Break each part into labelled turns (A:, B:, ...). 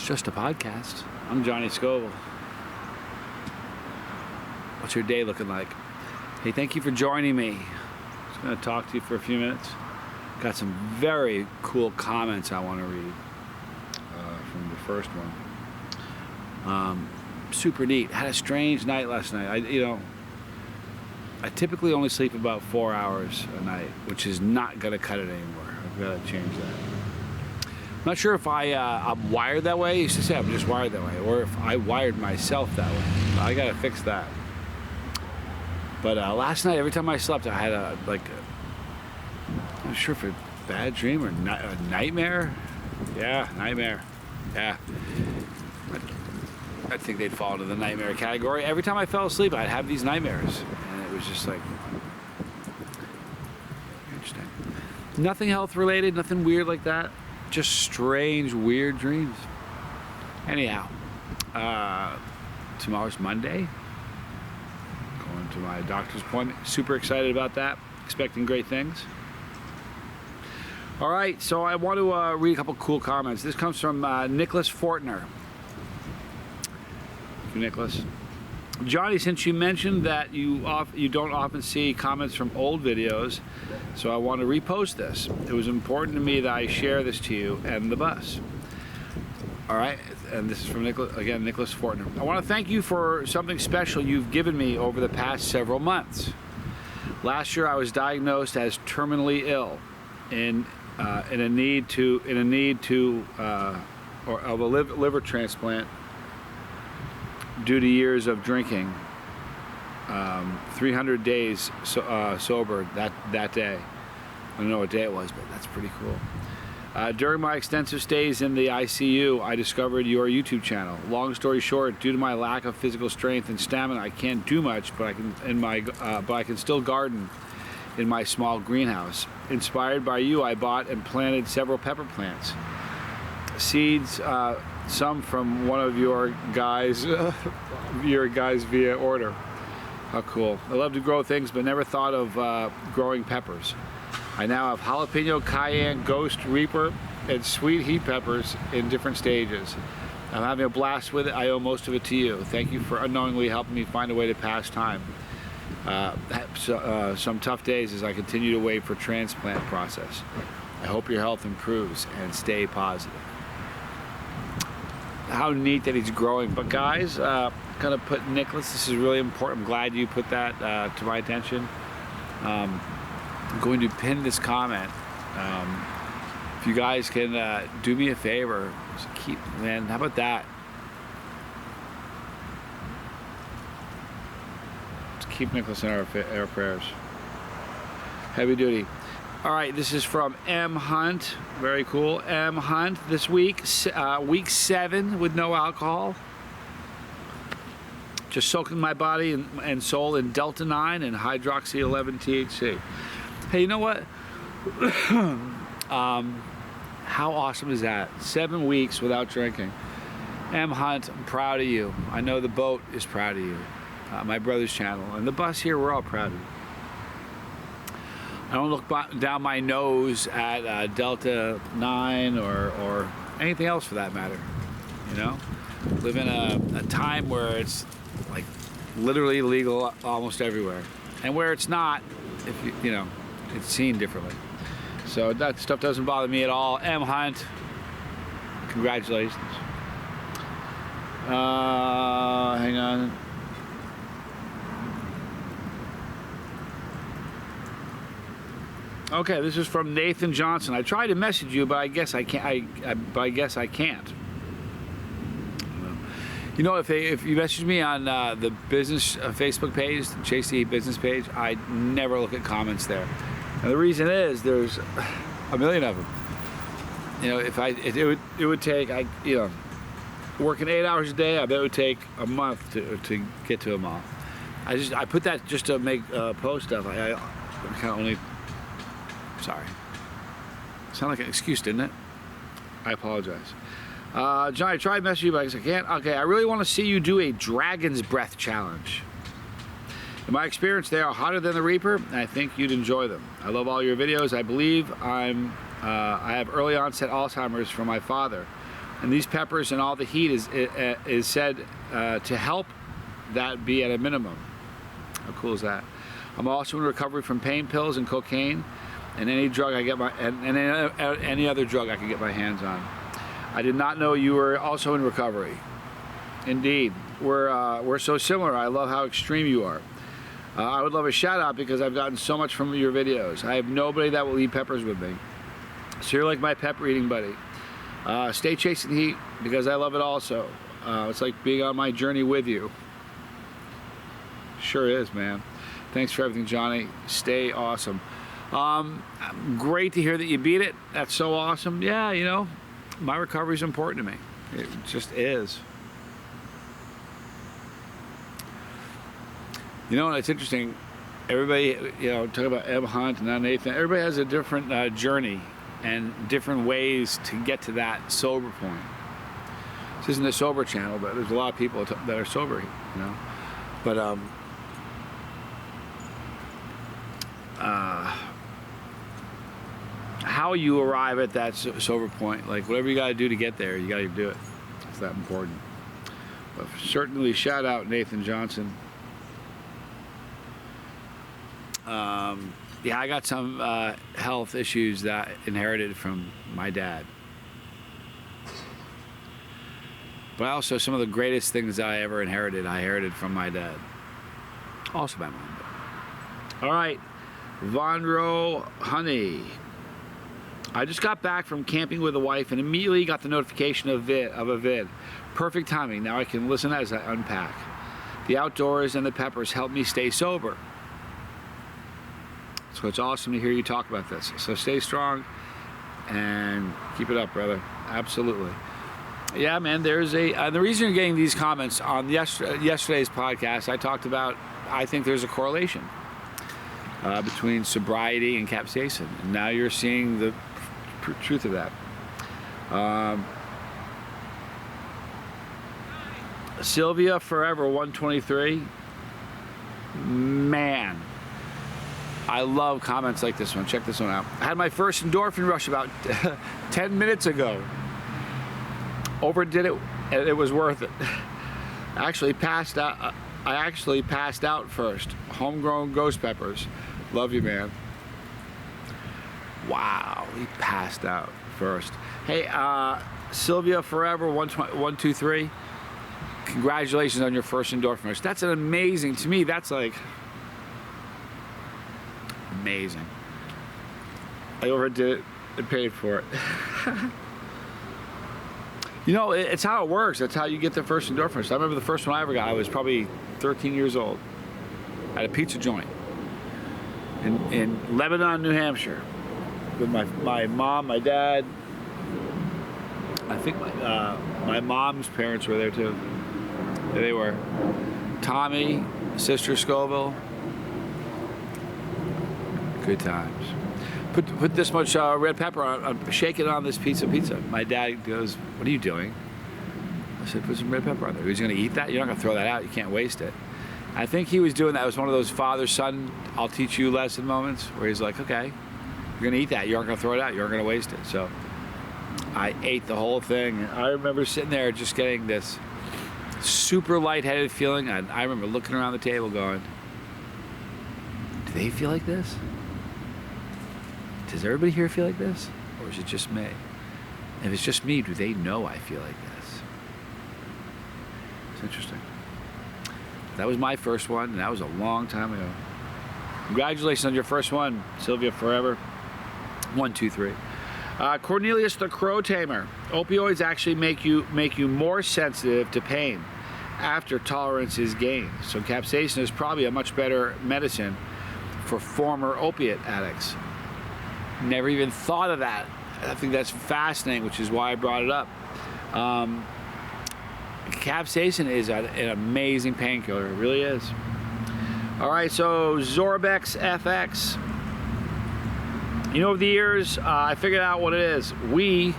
A: It's just a podcast. I'm Johnny Scoville. What's your day looking like? Hey, thank you for joining me. I'm just going to talk to you for a few minutes. Got some very cool comments I want to read from the first one. Super neat. Had a strange night last night. I typically only sleep about 4 hours a night, which is not going to cut it anymore. I've got to change that. I'm not sure if I'm wired that way. I used to say I'm just wired that way, or if I wired myself that way. I got to fix that. But last night, every time I slept, I had I'm not sure if a bad dream or a nightmare. Yeah, nightmare. Yeah. I think they'd fall into the nightmare category. Every time I fell asleep, I'd have these nightmares. And it was just like, interesting. Nothing health related, nothing weird like that. Just strange, weird dreams. Anyhow, tomorrow's Monday. Going to my doctor's appointment. Super excited about that. Expecting great things. All right, so I want to read a couple cool comments. This comes from Nicholas Fortner. Thank you, Nicholas. Johnny, since you mentioned that you don't often see comments from old videos, so I want to repost this. It was important to me that I share this to you and the bus. All right, and this is from Nicholas Fortner. I want to thank you for something special you've given me over the past several months. Last year, I was diagnosed as terminally ill, in a need of a liver transplant due to years of drinking. 300 days sober that day. I don't know what day it was, but that's pretty cool. During my extensive stays in the ICU, I discovered your YouTube channel. Long story short, due to my lack of physical strength and stamina, I can't do much, but I can still garden in my small greenhouse. Inspired by you, I bought and planted several pepper plants. Seeds, some from one of your guys via order. How cool. I love to grow things, but never thought of growing peppers. I now have jalapeno, cayenne, ghost, reaper, and sweet heat peppers in different stages. I'm having a blast with it. I owe most of it to you. Thank you for unknowingly helping me find a way to pass time. Some tough days as I continue to wait for transplant process. I hope your health improves and stay positive. How neat that he's growing. But guys, gonna put Nicholas, this is really important. I'm glad you put that to my attention. I'm going to pin this comment. If you guys can do me a favor, how about that? Let's keep Nicholas in our prayers. Heavy duty. All right, this is from M. Hunt. Very cool. M. Hunt, this week, week 7 with no alcohol. Just soaking my body and soul in Delta 9 and hydroxy 11 THC. Hey, you know what? How awesome is that? 7 weeks without drinking. M. Hunt, I'm proud of you. I know the boat is proud of you. My brother's channel. And the bus here, we're all proud of you. I don't look down my nose at Delta 9 or anything else for that matter. You know? Live in a time where it's like literally legal almost everywhere. And where it's not, if you know, it's seen differently. So that stuff doesn't bother me at all. M. Hunt, congratulations. Hang on. Okay, this is from Nathan Johnson. I tried to message you, but I guess I can't. I guess I can't. You know, if you message me on the business Facebook page, the Chase the business page, I never look at comments there. And the reason is there's a million of them. You know, it would take working 8 hours a day. I bet it would take a month to get to them all. I put that just to make post stuff. I kind of only. Sorry. Sound like an excuse, didn't it? I apologize. John, I tried messaging you, but I guess I can't. Okay, I really want to see you do a dragon's breath challenge. In my experience, they are hotter than the Reaper, and I think you'd enjoy them. I love all your videos. I believe I have early onset Alzheimer's from my father. And these peppers and all the heat is said to help that be at a minimum. How cool is that? I'm also in recovery from pain pills and cocaine, and any drug I get any other drug I can get my hands on. I did not know you were also in recovery. Indeed, we're so similar. I love how extreme you are. I would love a shout out because I've gotten so much from your videos. I have nobody that will eat peppers with me. So you're like my pepper eating buddy. Stay chasing the heat because I love it also. It's like being on my journey with you. Sure is, man. Thanks for everything, Johnny. Stay awesome. Great to hear that you beat it. That's so awesome. Yeah, you know, my recovery is important to me. It just is. You know, it's interesting. Everybody, you know, talk about Eb Hunt and now Nathan. Everybody has a different journey and different ways to get to that sober point. This isn't a sober channel, but there's a lot of people that are sober, you know. But how you arrive at that sober point, like whatever you got to do to get there, you got to do it. It's that important. But certainly, shout out Nathan Johnson. Yeah, I got some health issues that I inherited from my dad. But also some of the greatest things that I ever inherited, I inherited from my dad. Also my mom. All right, Vonro Honey. I just got back from camping with a wife and immediately got the notification of a vid. Perfect timing. Now I can listen as I unpack. The outdoors and the peppers help me stay sober. So it's awesome to hear you talk about this. So stay strong and keep it up, brother. Absolutely. Yeah, man, there's the reason you're getting these comments on yesterday's podcast, I talked about, I think there's a correlation between sobriety and capsaicin. And now you're seeing the truth of that. Sylvia Forever 123. Man, I love comments like this one. Check this one out. I had my first endorphin rush about 10 minutes ago. Overdid it, and it was worth it. I actually passed out first. Homegrown ghost peppers. Love you, man. Wow, he passed out first. Hey, Sylvia Forever 123. Congratulations on your first endorphin rush. That's an amazing, to me, that's like amazing. I overdid it and paid for it. You know, it's how it works. That's how you get the first endorphin rush. I remember the first one I ever got, I was probably 13 years old at a pizza joint in Lebanon, New Hampshire, with my mom, my dad. I think my mom's parents were there too. There they were. Tommy, Sister Scoville. Good times. Put this much red pepper on, shake it on this piece of pizza. My dad goes, "What are you doing?" I said, "Put some red pepper on there." He's gonna eat that? You're not gonna throw that out. You can't waste it. I think he was doing that. It was one of those father-son, I'll teach you lesson moments where he's like, okay, you're gonna eat that. You aren't gonna throw it out. You aren't gonna waste it. So I ate the whole thing. I remember sitting there just getting this super lightheaded feeling. And I remember looking around the table going, do they feel like this? Does everybody here feel like this? Or is it just me? If it's just me, do they know I feel like this? It's interesting. That was my first one, and that was a long time ago. Congratulations on your first one, Sylvia Forever. 123. Cornelius the Crow Tamer. Opioids actually make you more sensitive to pain after tolerance is gained. So capsaicin is probably a much better medicine for former opiate addicts. Never even thought of that. I think that's fascinating, which is why I brought it up. Capsaicin is an amazing painkiller. It really is. All right, so Zorbex FX. You know, over the years, I figured out what it is. We,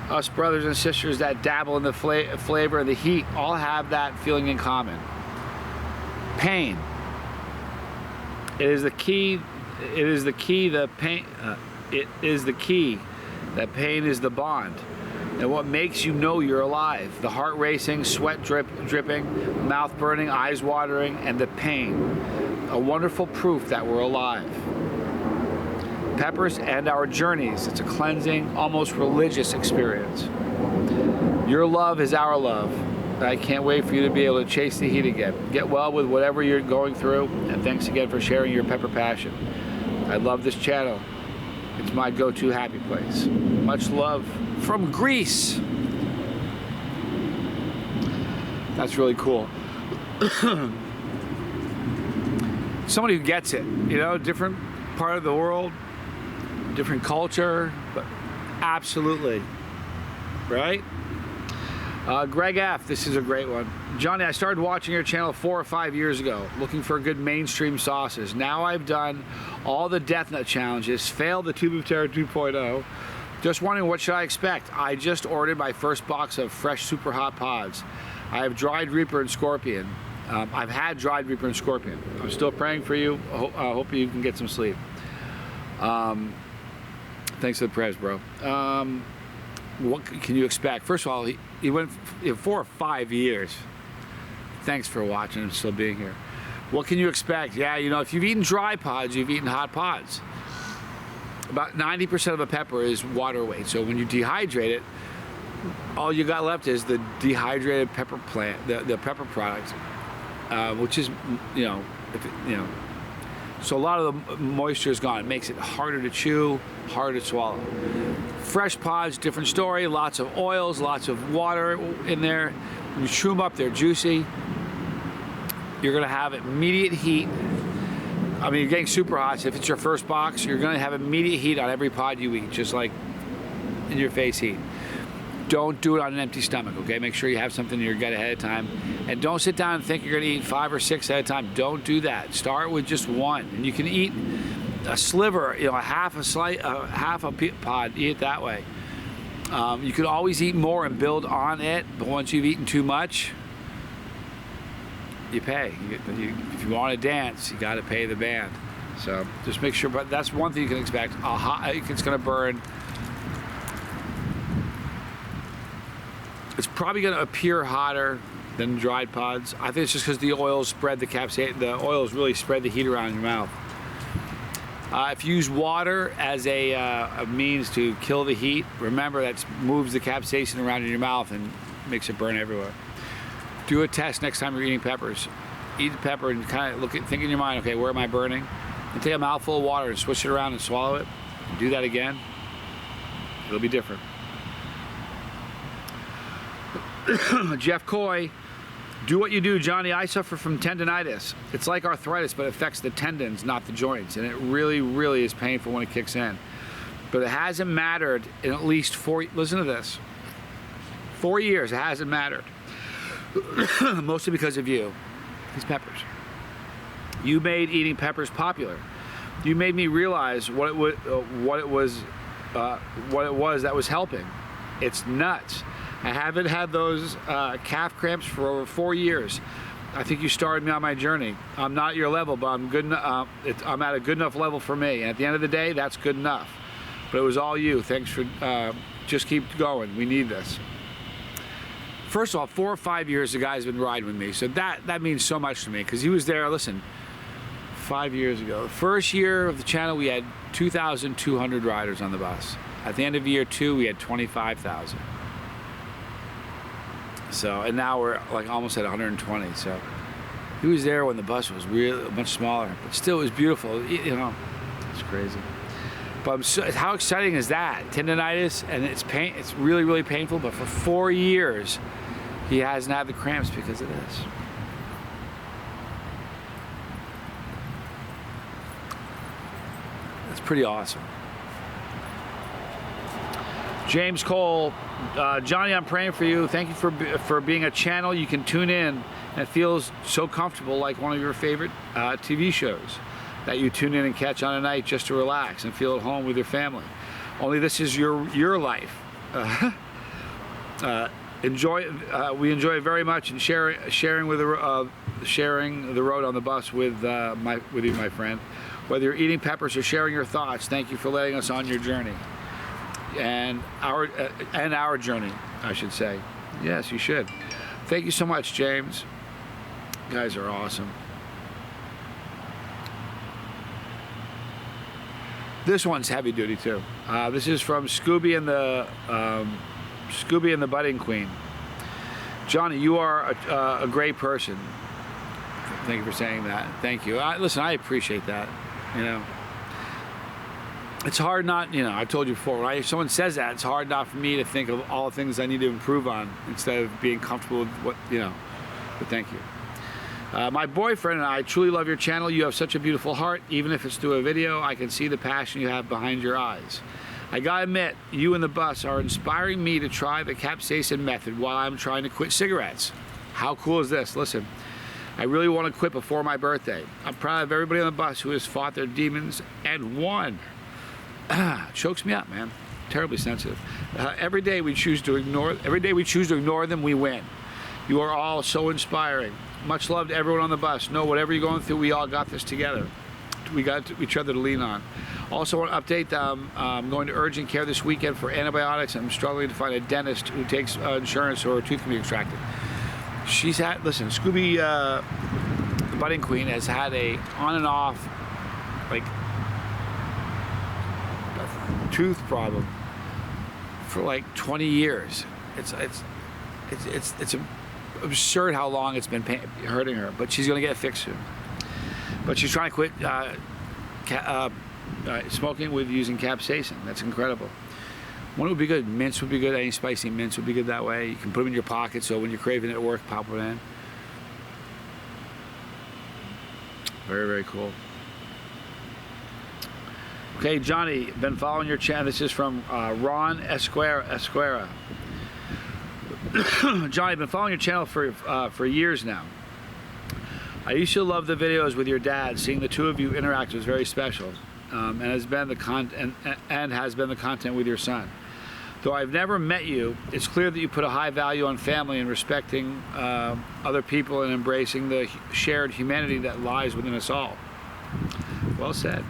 A: us brothers and sisters that dabble in the flavor and the heat, all have that feeling in common. Pain. It is the key. It is the key. The pain. It is the key. That pain is the bond. and what makes you know you're alive. The heart racing, sweat dripping, mouth burning, eyes watering, and the pain. A wonderful proof that we're alive. Peppers and our journeys. It's a cleansing, almost religious experience. Your love is our love. I can't wait for you to be able to chase the heat again. Get well with whatever you're going through, and thanks again for sharing your pepper passion. I love this channel. It's my go-to happy place. Much love from Greece. That's really cool. Somebody who gets it, you know, different part of the world, different culture, but absolutely, right? Greg F., this is a great one. Johnny, I started watching your channel 4 or 5 years ago, looking for good mainstream sauces. Now I've done all the Death Nut challenges, failed the Tube of Terror 2.0. Just wondering, what should I expect? I just ordered my first box of fresh super hot pods. I have dried Reaper and Scorpion. I've had dried Reaper and Scorpion. I'm still praying for you. I hope you can get some sleep. Thanks for the prayers, bro. What can you expect? First of all, he went 4 or 5 years. Thanks for watching and still being here. What can you expect? Yeah, you know, if you've eaten dry pods, you've eaten hot pods. About 90% of a pepper is water weight. So when you dehydrate it, all you got left is the dehydrated pepper plant, the pepper product, which is, you know, so a lot of the moisture is gone. It makes it harder to chew, harder to swallow. Fresh pods, different story. Lots of oils, lots of water in there. When you chew them up, they're juicy. You're gonna have immediate heat. I mean, you're getting super hot. So if it's your first box, you're gonna have immediate heat on every pod you eat, just like in your face heat. Don't do it on an empty stomach, okay? Make sure you have something in your gut ahead of time. And don't sit down and think you're gonna eat 5 or 6 at a time. Don't do that. Start with just one. And you can eat a sliver, you know, half a pod, eat it that way. You can always eat more and build on it, but once you've eaten too much, you pay. If you want to dance, you got to pay the band. So just make sure, but that's one thing you can expect. It's going to burn. It's probably going to appear hotter than dried pods. I think it's just because the oils spread the capsaicin. The oils really spread the heat around your mouth. If you use water as a means to kill the heat, remember that moves the capsaicin around in your mouth and makes it burn everywhere. Do a test next time you're eating peppers. Eat the pepper and kind of think in your mind, okay, where am I burning? And take a mouthful of water and swish it around and swallow it. And do that again. It'll be different. Jeff Coy, do what you do, Johnny. I suffer from tendonitis. It's like arthritis, but it affects the tendons, not the joints. And it really, really is painful when it kicks in. But it hasn't mattered in at least 4, listen to this, 4 years, it hasn't mattered. Mostly because of you, these peppers. You made eating peppers popular. You made me realize what it was that was helping. It's nuts. I haven't had those calf cramps for over 4 years. I think you started me on my journey. I'm not at your level, but I'm good. I'm at a good enough level for me. And at the end of the day, that's good enough. But it was all you. Thanks for just keep going. We need this. First of all, 4 or 5 years, the guy's been riding with me. So that means so much to me because he was there, listen, 5 years ago. The first year of the channel, we had 2,200 riders on the bus. At the end of year 2, we had 25,000. So, and now we're like almost at 120. So he was there when the bus was really much smaller, but still it was beautiful. You know, it's crazy. But how exciting is that? Tendonitis, and it's really, really painful, but for 4 years, he hasn't had the cramps because of this. That's pretty awesome. James Cole, Johnny, I'm praying for you. Thank you for being a channel you can tune in, and it feels so comfortable, like one of your favorite TV shows that you tune in and catch on a night just to relax and feel at home with your family. Only this is your life. We enjoy it very much, and sharing the road on the bus with you, my friend. Whether you're eating peppers or sharing your thoughts, thank you for letting us on your journey. and our journey, I should say. Yes, you should. Thank you so much, James. You guys are awesome. This one's heavy duty too. This is from Scooby and the Budding Queen. Johnny, you are a great person. Thank you for saying that. Thank you. Listen, I appreciate that. You know, it's hard not. You know, I've told you before. When someone says that, it's hard not for me to think of all the things I need to improve on instead of being comfortable with what you know. But thank you. My boyfriend and I truly love your channel. You have such a beautiful heart. Even if it's through a video, I can see the passion you have behind your eyes. I gotta admit, you and the bus are inspiring me to try the capsaicin method while I'm trying to quit cigarettes. How cool is this? Listen, I really want to quit before my birthday. I'm proud of everybody on the bus who has fought their demons and won. Chokes me up, man. Terribly sensitive. Every day we choose to ignore them, we win. You are all so inspiring. Much love to everyone on the bus. Know whatever you're going through, we all got this together. We got each other to lean on. Also want to update, I'm going to urgent care this weekend for antibiotics. I'm struggling to find a dentist who takes insurance or a tooth can be extracted. She's had, listen, Scooby, the Budding Queen, has had a on and off, like, tooth problem for like 20 years. It's absurd how long it's been hurting her, but she's gonna get it fixed soon. But she's trying to quit smoking with using capsaicin. That's incredible. One would be good. Mints would be good. Any spicy mints would be good that way. You can put them in your pocket, so when you're craving it at work, pop it in. Very, very cool. Okay, Johnny, been following your channel. This is from Ron Esquera. Johnny, been following your channel for years now. I used to love the videos with your dad. Seeing the two of you interact was very special, and has been the content with your son. Though I've never met you, it's clear that you put a high value on family and respecting other people and embracing the shared humanity that lies within us all. Well said.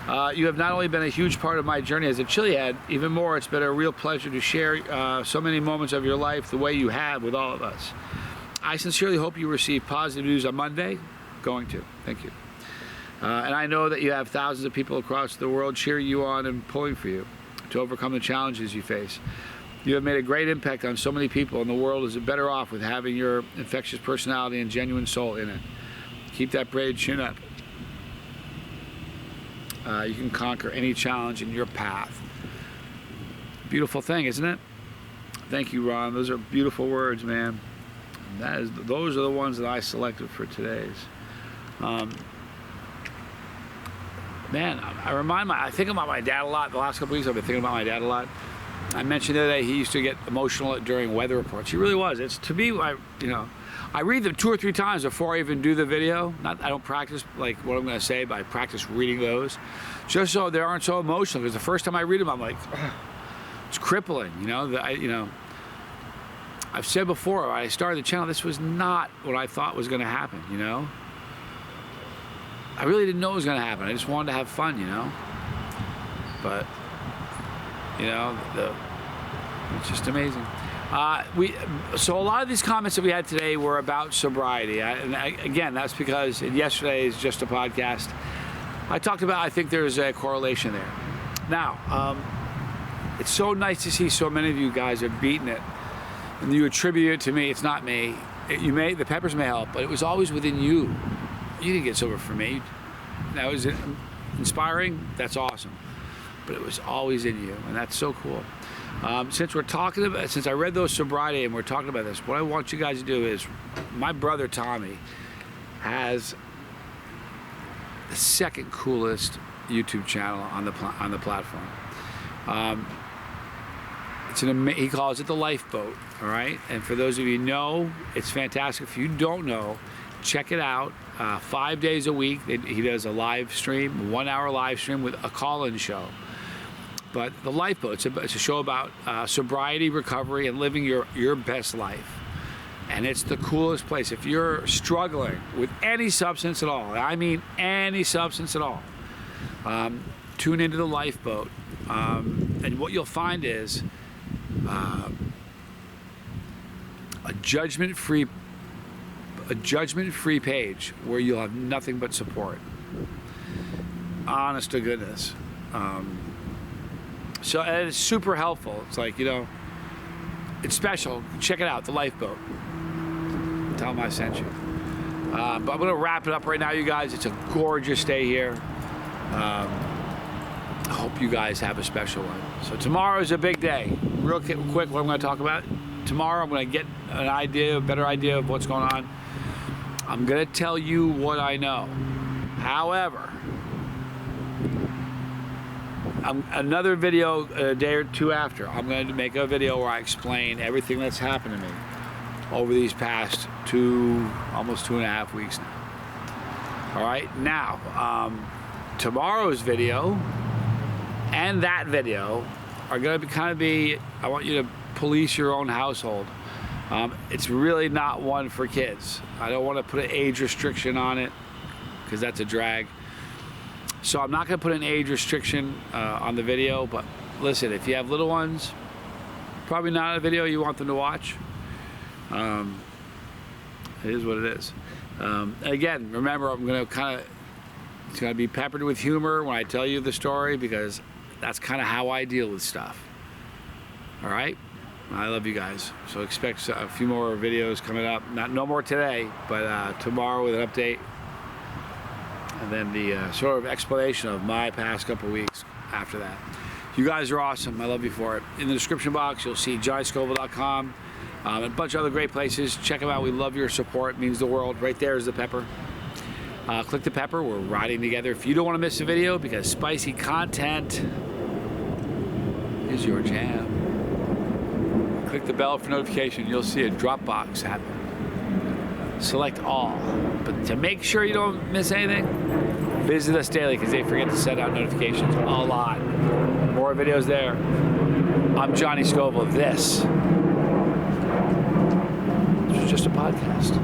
A: You have not only been a huge part of my journey as a Chilihead, even more, it's been a real pleasure to share so many moments of your life the way you have with all of us. I sincerely hope you receive positive news on Monday. Going to. Thank you. And I know that you have thousands of people across the world cheering you on and pulling for you to overcome the challenges you face. You have made a great impact on so many people, and the world is better off with having your infectious personality and genuine soul in it. Keep that brave chin up. You can conquer any challenge in your path. Beautiful thing, isn't it? Thank you, Ron. Those are beautiful words, man. Those are the ones that I selected for today's. Man, I think about my dad a lot. The last couple weeks I've been thinking about my dad a lot. I mentioned the other day he used to get emotional during weather reports. He really was. It's to me, I read them 2 or 3 times before I even do the video. I don't practice like what I'm going to say, but I practice reading those, just so they aren't so emotional. Because the first time I read them, I'm like, ugh, it's crippling. I've said before, when I started the channel, this was not what I thought was going to happen. I really didn't know it was going to happen. I just wanted to have fun. But it's just amazing. So a lot of these comments that we had today were about sobriety. Again, that's because yesterday is just a podcast. I talked about, I think there's a correlation there. Now, it's so nice to see so many of you guys are beating it, and you attribute it to me. It's not me. The peppers may help, but it was always within you. You didn't get sober for me. That was inspiring. That's awesome. But it was always in you, and that's so cool. Since I read those sobriety and we're talking about this, what I want you guys to do is, my brother Tommy has the second coolest YouTube channel on the platform. He calls it the Lifeboat. All right, and for those of you who know, it's fantastic. If you don't know, check it out. 5 days a week, he does a live stream, 1 hour live stream with a call-in show. But the Lifeboat, it's a show about sobriety, recovery, and living your best life. And it's the coolest place. If you're struggling with any substance at all, I mean any substance at all, tune into the Lifeboat. And what you'll find is a judgment-free page where you'll have nothing but support. Honest to goodness. So and it's super helpful. It's like, it's special. Check it out, the Lifeboat. Tell them I sent you. But I'm going to wrap it up right now, you guys. It's a gorgeous day here. I hope you guys have a special one. So tomorrow is a big day. Real quick, what I'm going to talk about. Tomorrow I'm going to get a better idea of what's going on. I'm going to tell you what I know. However, another video a day or two after, I'm going to make a video where I explain everything that's happened to me over these past almost 2.5 weeks now. All right, now, tomorrow's video and that video are going to be, I want you to police your own household. It's really not one for kids. I don't want to put an age restriction on it because that's a drag. So I'm not going to put an age restriction on the video, but listen, if you have little ones, probably not a video you want them to watch. It is what it is. Again, remember, it's going to be peppered with humor when I tell you the story, because that's kind of how I deal with stuff. All right? I love you guys. So expect a few more videos coming up. No more today, but tomorrow with an update. And then the sort of explanation of my past couple weeks after that. You guys are awesome. I love you for it. In the description box, you'll see johnnyscoville.com and a bunch of other great places. Check them out. We love your support. It means the world. Right there is the pepper. Click the pepper. We're riding together. If you don't want to miss a video, because spicy content is your jam, click the bell for notification. You'll see a Dropbox happen. Select all. But to make sure you don't miss anything, visit us daily, because they forget to set out notifications a lot. More videos there. I'm Johnny Scoville. This is just a podcast.